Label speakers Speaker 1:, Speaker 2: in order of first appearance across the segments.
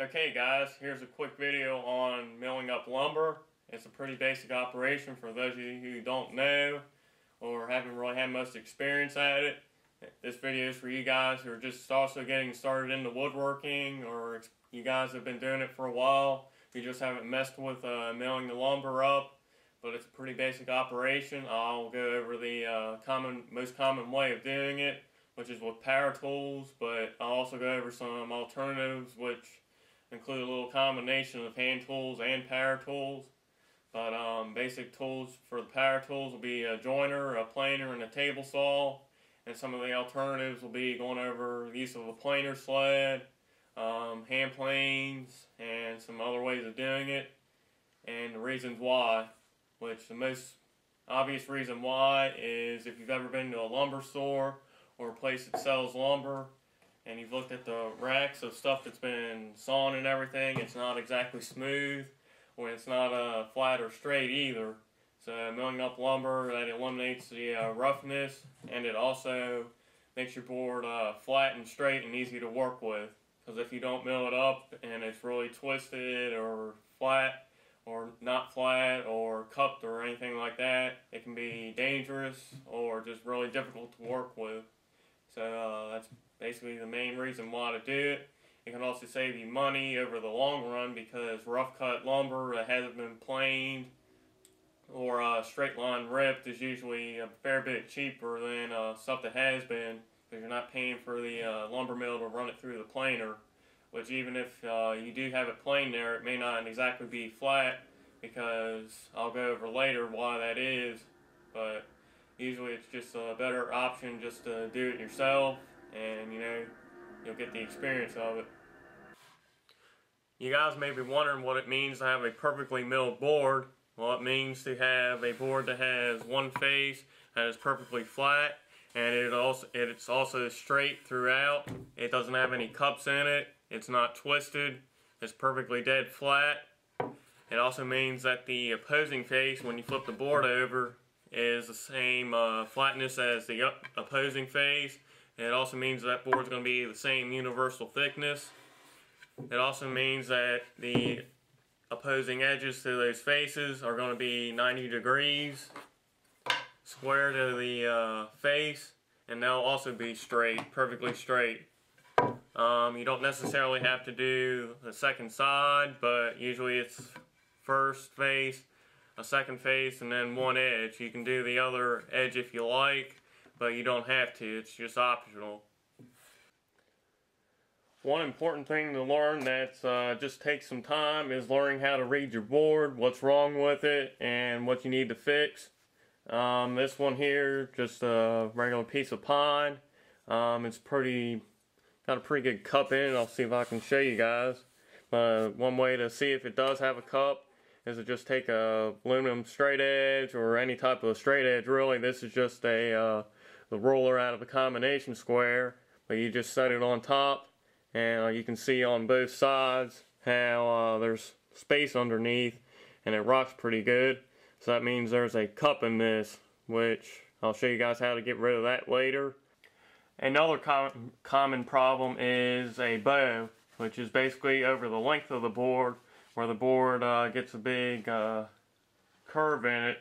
Speaker 1: Okay guys, here's a quick video on milling up lumber. It's a pretty basic operation for those of you who don't know or haven't really had much experience at it. This video is for you guys who are just also getting started into woodworking, or you guys have been doing it for a while. You just haven't messed with milling the lumber up, but it's a pretty basic operation. I'll go over the most common way of doing it, which is with power tools, but I'll also go over some alternatives which include a little combination of hand tools and power tools. But basic tools for the power tools will be a joiner, a planer, and a table saw. And some of the alternatives will be going over the use of a planer sled, hand planes, and some other ways of doing it, and the reasons why. Which the most obvious reason why is if you've ever been to a lumber store or a place that sells lumber, and you've looked at the racks of stuff that's been sawn and everything, it's not exactly smooth, or it's not flat or straight either. So milling up lumber, that eliminates the roughness, and it also makes your board flat and straight and easy to work with. Because if you don't mill it up and it's really twisted or flat or not flat or cupped or anything like that, it can be dangerous or just really difficult to work with. So that's basically the main reason why to do it. It can also save you money over the long run, because rough cut lumber that hasn't been planed or straight line ripped is usually a fair bit cheaper than stuff that has been, because you're not paying for the lumber mill to run it through the planer, which even if you do have it planed there, it may not exactly be flat, because I'll go over later why that is. But usually it's just a better option just to do it yourself, and you'll get the experience of it. You guys may be wondering what it means to have a perfectly milled board. Well, it means to have a board that has one face that is perfectly flat, and it's also straight throughout. It doesn't have any cups in it. It's not twisted. It's perfectly dead flat. It also means that the opposing face, when you flip the board over, is the same flatness as the opposing face. It also means that board's going to be the same universal thickness. It also means that the opposing edges to those faces are going to be 90 degrees square to the face, and they'll also be straight, perfectly straight. You don't necessarily have to do the second side, but usually it's first face, a second face, and then one edge. You can do the other edge if you like, but you don't have to. It's just optional. One important thing to learn that just takes some time is learning how to read your board, what's wrong with it, and what you need to fix. This one here, just a regular piece of pine. It's got a pretty good cup in it. I'll see if I can show you guys. One way to see if it does have a cup is to just take a aluminum straight edge, or any type of straight edge really. This is just the roller out of a combination square, but you just set it on top, and you can see on both sides how there's space underneath, and it rocks pretty good. So that means there's a cup in this, which I'll show you guys how to get rid of that later. Another common problem is a bow, which is basically over the length of the board, where the board gets a big curve in it,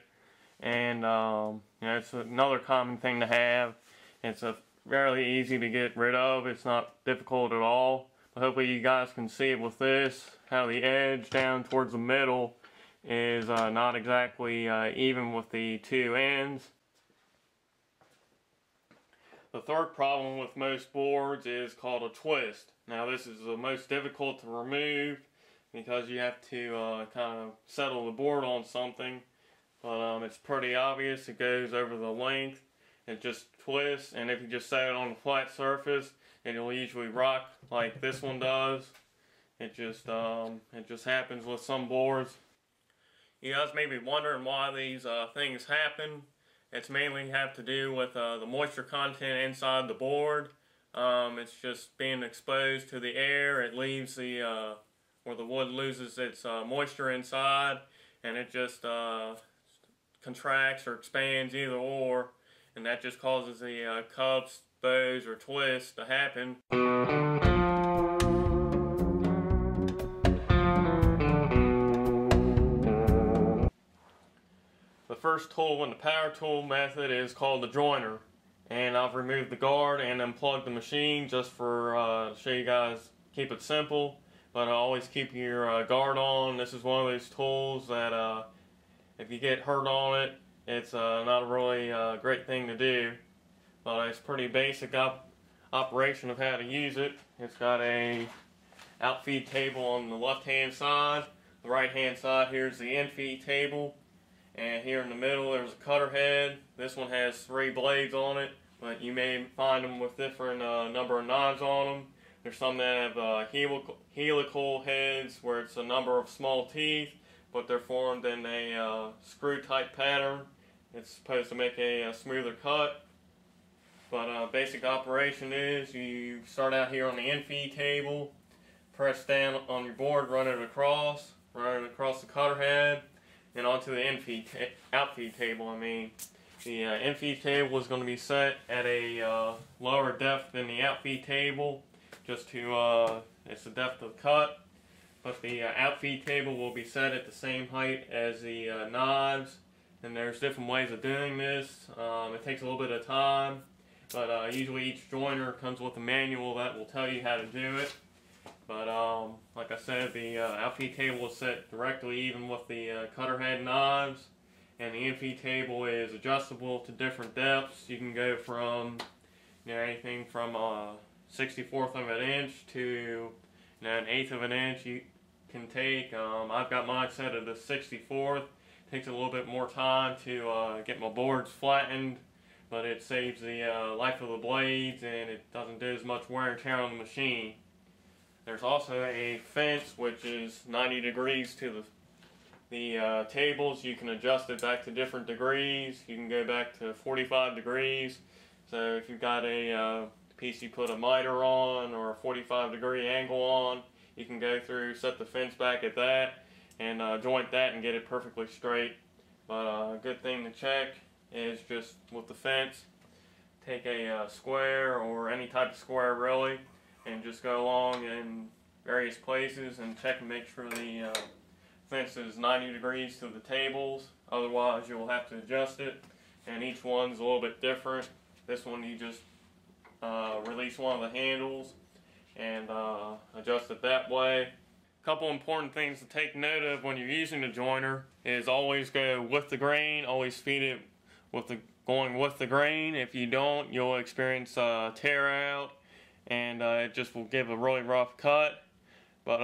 Speaker 1: and it's another common thing to have. It's fairly easy to get rid of. It's not difficult at all. But hopefully you guys can see it with this, how the edge down towards the middle is not exactly even with the two ends. The third problem with most boards is called a twist. Now this is the most difficult to remove, because you have to kind of settle the board on something. But it's pretty obvious. It goes over the length. It just twists, and if you just set it on a flat surface, it'll usually rock like this one does. It just happens with some boards. You guys may be wondering why these things happen. It's mainly have to do with the moisture content inside the board. It's just being exposed to the air. It leaves the where the wood loses its moisture inside, and it just contracts or expands, either or, and that just causes the cups, bows, or twists to happen. first tool in the power tool method is called the joiner. And I've removed the guard and unplugged the machine just for to show you guys, keep it simple. But always keep your guard on. This is one of those tools that if you get hurt on it, it's not a really great thing to do. But it's pretty basic operation of how to use it. It's got a outfeed table on the left hand side. The right hand side, here's the infeed table. And here in the middle there's a cutter head. This one has 3 blades on it, but you may find them with different number of knives on them. There's some that have helical heads where it's a number of small teeth, but they're formed in a screw type pattern. It's supposed to make a smoother cut. But basic operation is you start out here on the infeed table, press down on your board, run it across the cutter head, and onto the outfeed table. The infeed table is going to be set at a lower depth than the outfeed table, just to it's the depth of cut. But the outfeed table will be set at the same height as the knives, and there's different ways of doing this. It takes a little bit of time. But usually each joiner comes with a manual that will tell you how to do it. But like I said, the outfeed table is set directly even with the cutter head knives, and the infeed table is adjustable to different depths. You can go from anything from 1/64 of an inch to an 1/8 of an inch. You can take. I've got mine set at the 1/64. Takes a little bit more time to get my boards flattened, but it saves the life of the blades and it doesn't do as much wear and tear on the machine. There's also a fence which is 90 degrees to the tables. You can adjust it back to different degrees. You can go back to 45 degrees. So if you've got a piece you put a miter on or a 45-degree angle on, you can go through, set the fence back at that, and joint that and get it perfectly straight. But a good thing to check is just with the fence, take a square or any type of square really, and just go along in various places and check and make sure the fence is 90 degrees to the tables. Otherwise you'll have to adjust it, and each one's a little bit different. This one you just release one of the handles and adjust it that way. A couple important things to take note of when you're using the joiner is always go with the grain, always feed it going with the grain. If you don't, you'll experience tear out, and it just will give a really rough cut. But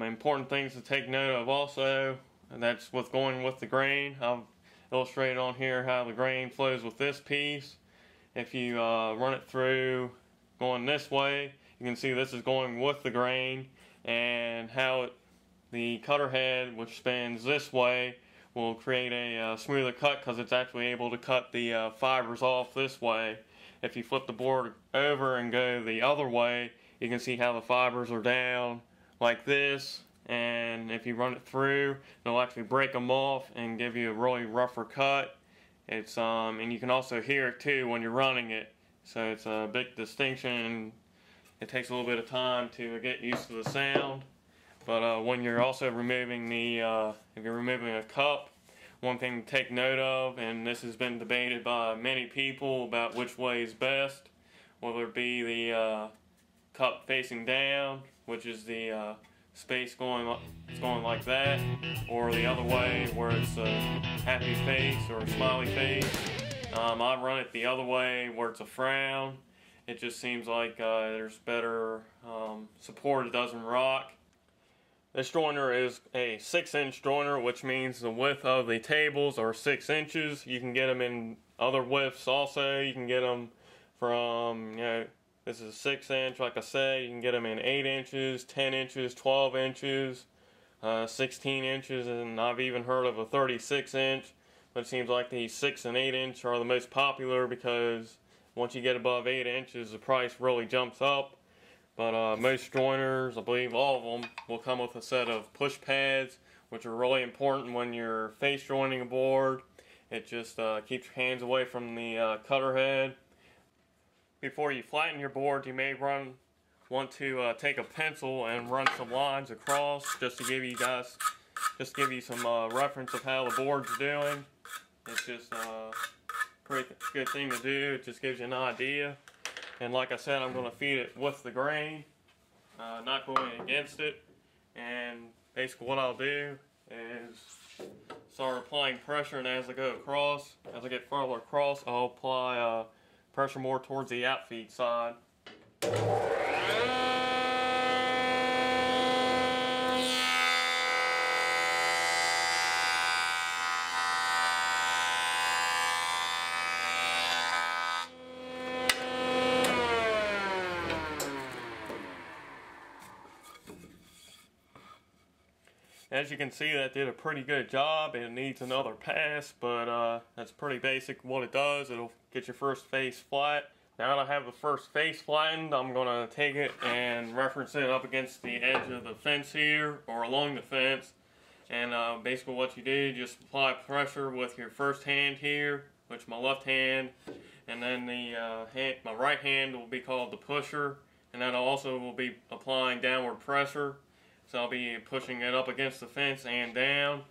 Speaker 1: important things to take note of also, and that's with going with the grain. I've illustrated on here how the grain flows with this piece. If you run it through going this way, you can see this is going with the grain, and how the cutter head, which spins this way, will create a smoother cut because it's actually able to cut the fibers off this way. If you flip the board over and go the other way, you can see how the fibers are down like this, and if you run it through, it'll actually break them off and give you a really rougher cut. It's and you can also hear it too when you're running it, so it's a big distinction. It takes a little bit of time to get used to the sound. But when you're also removing if you're removing a cup, one thing to take note of, and this has been debated by many people about which way is best, whether it be the cup facing down, which is the space going like that, or the other way where it's a happy face or a smiley face. I run it the other way where it's a frown. It just seems like there's better support, it doesn't rock. This joiner is a 6-inch joiner, which means the width of the tables are 6 inches. You can get them in other widths also. You can get them from, this is a 6-inch, like I said. You can get them in 8 inches, 10 inches, 12 inches, 16 inches, and I've even heard of a 36-inch. But it seems like the 6 and 8 inch are the most popular because once you get above 8 inches, the price really jumps up. But most joiners, I believe all of them, will come with a set of push pads, which are really important when you're face joining a board. It just keeps your hands away from the cutter head. Before you flatten your board, you may want to take a pencil and run some lines across, just to give you some reference of how the board's doing. It's just a pretty good thing to do. It just gives you an idea. And like I said, I'm going to feed it with the grain, not going against it. And basically what I'll do is start applying pressure, and as I go across, as I get farther across, I'll apply pressure more towards the outfeed side. As you can see, that did a pretty good job. It needs another pass, but that's pretty basic what it does. It'll get your first face flat. Now that I have the first face flattened, I'm going to take it and reference it up against the edge of the fence here, or along the fence. And basically what you do, you just apply pressure with your first hand here, which is my left hand, and then my right hand will be called the pusher, and then I also will be applying downward pressure. So I'll be pushing it up against the fence and down.